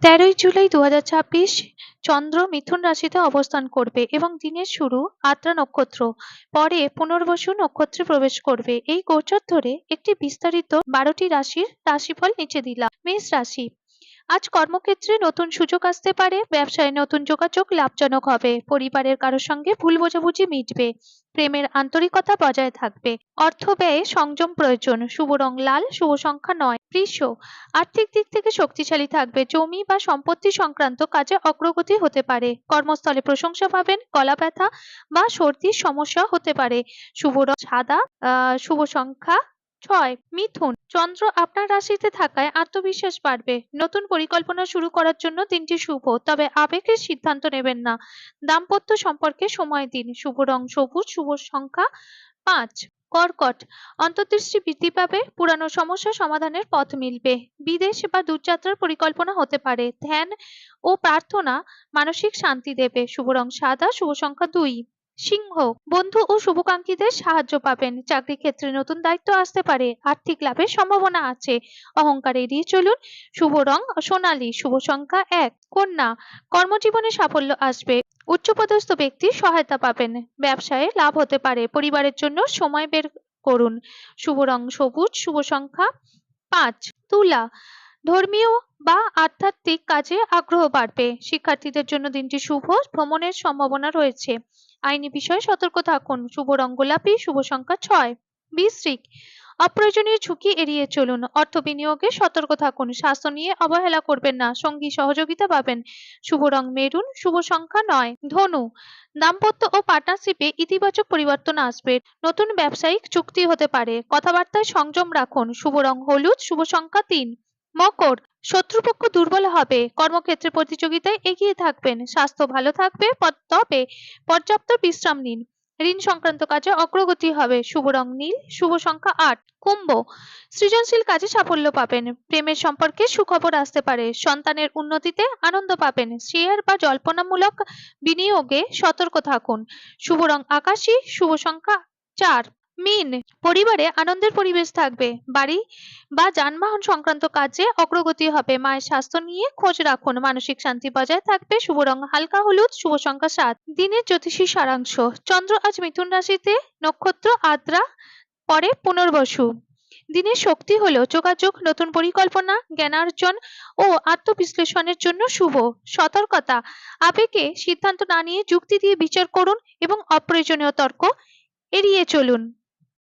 13ই জুলাই 2026 চন্দ্র মিথুন রাশিতে অবস্থান করবে এবং দিনের শুরু আদ্রা নক্ষত্র, পরে পুনর্বসু নক্ষত্রে প্রবেশ করবে। এই গোচর ধরে একটি বিস্তারিত 12টি রাশির রাশিফল নিচে দিলাম। মেষ রাশি, আজ কর্মক্ষেত্রে নতুন সুযোগ আসতে পারে, ব্যবসায় নতুন যোগাযোগ লাভজনক হবে, পরিবারের কারোর সঙ্গে ভুল বোঝাবুঝি মিটবে, প্রেমের আন্তরিকতা বজায় থাকবে, অর্থ ব্যয়ে সংযম প্রয়োজন, শুভ রং লাল, শুভ সংখ্যা 9। বৃষ, আর্থিক দিক থেকে শক্তিশালী থাকবে, জমি বা সম্পত্তি সংক্রান্ত কাজে অগ্রগতি হতে পারে, কর্মস্থলে প্রশংসা পাবেন, গলা ব্যথা বা সর্দির সমস্যা হতে পারে, শুভ রং সাদা, শুভ সংখ্যা 6। মিথুন, চন্দ্র আপনার রাশিতে থাকায় আত্মবিশ্বাস বাড়বে, নতুন পরিকল্পনা শুরু করার জন্য দিনটি শুভ, তবে আবেগের সিদ্ধান্ত নেবেন না, দাম্পত্য সম্পর্কে সময় দিন, শুভ রং সবুজ, শুভ সংখ্যা 5। কর্কট, অন্তর্দৃষ্টি বৃদ্ধি পাবে, পুরানো সমস্যা সমাধানের পথ মিলবে, বিদেশ বা দূরযাত্রার পরিকল্পনা হতে পারে, ধ্যান ও প্রার্থনা মানসিক শান্তি দেবে, শুভ রং সাদা, শুভ সংখ্যা 2। সিংহ, বন্ধু ও শুভাকাঙ্ক্ষীদের সাহায্য পাবেন, চাকরি ক্ষেত্রে নতুন দায়িত্ব আসতে পারে, আর্থিক লাভের সম্ভাবনা আছে, অহংকার এড়িয়ে চলুন, শুভ রং সোনালী, শুভ সংখ্যা 1। কন্যা, কর্মজীবনে সাফল্য আসবে, উচ্চপদস্থ ব্যক্তির সহায়তা পাবেন, ব্যবসায়ে লাভ হতে পারে, পরিবারের জন্য সময় বের করুন, শুভ রং সবুজ, শুভ সংখ্যা 5। তুলা, ধর্মীয় বা আধ্যাত্মিক কাজে আগ্রহ বাড়বে, শিক্ষার্থীদের জন্য দিনটি শুভ, ভ্রমণের সম্ভাবনা রয়েছে, আইনি বিষয়ে সতর্ক থাকুন, শুভ রং গোলাপি, শুভ সংখ্যা 6। বৃশ্চিক, অপ্রয়োজনীয় ঝুঁকি এড়িয়ে চলুন, অর্থ বিনিয়োগে সতর্ক থাকুন, স্বাস্থ্য নিয়ে অবহেলা করবেন না, সঙ্গী সহযোগিতা পাবেন, শুভ রং মেরুন, শুভ সংখ্যা 9। ধনু, দাম্পত্য ও পার্টনারশিপে ইতিবাচক পরিবর্তন আসবে, নতুন ব্যবসায়িক চুক্তি হতে পারে, কথাবার্তায় সংযম রাখুন, শুভ রং হলুদ, শুভ সংখ্যা 3। মকর, শত্রুপক্ষ দুর্বল হবে, কর্মক্ষেত্রে প্রতিযোগিতায় এগিয়ে থাকবেন, স্বাস্থ্য ভালো থাকবে, তবে পর্যাপ্ত বিশ্রাম নিন, ঋণ সংক্রান্ত কাজে অগ্রগতি হবে, শুভ রং নীল, শুভ সংখ্যা 8। কুম্ভ, সৃজনশীল কাজে সাফল্য পাবেন, প্রেমের সম্পর্কে সুখবর আসতে পারে, সন্তানের উন্নতিতে আনন্দ পাবেন, শেয়ার বা জল্পনামূলক বিনিয়োগে সতর্ক থাকুন, শুভ রং আকাশী, শুভ সংখ্যা 4। মীন, পরিবারে আনন্দের পরিবেশ থাকবে, বাড়ি বা যানবাহন সংক্রান্ত কাজে অগ্রগতি হবে, মায়ের স্বাস্থ্য নিয়ে খোঁজ রাখুন, মানসিক শান্তি বজায় থাকবে, শুভ রং হালকা হলুদ, শুভ সংখ্যা 7। দিনের জ্যোতিষী সারাংশ, চন্দ্র আজ মিথুন রাশিতে, নক্ষত্র আদ্রা, পরে পুনর্বসু, দিনের শক্তি হলো যোগাযোগ, নতুন পরিকল্পনা, জ্ঞানার্জন ও আত্মবিশ্লেষণের জন্য শুভ, সতর্কতা, আবেগে সিদ্ধান্ত না নিয়ে যুক্তি দিয়ে বিচার করুন এবং অপ্রয়োজনীয় তর্ক এড়িয়ে চলুন।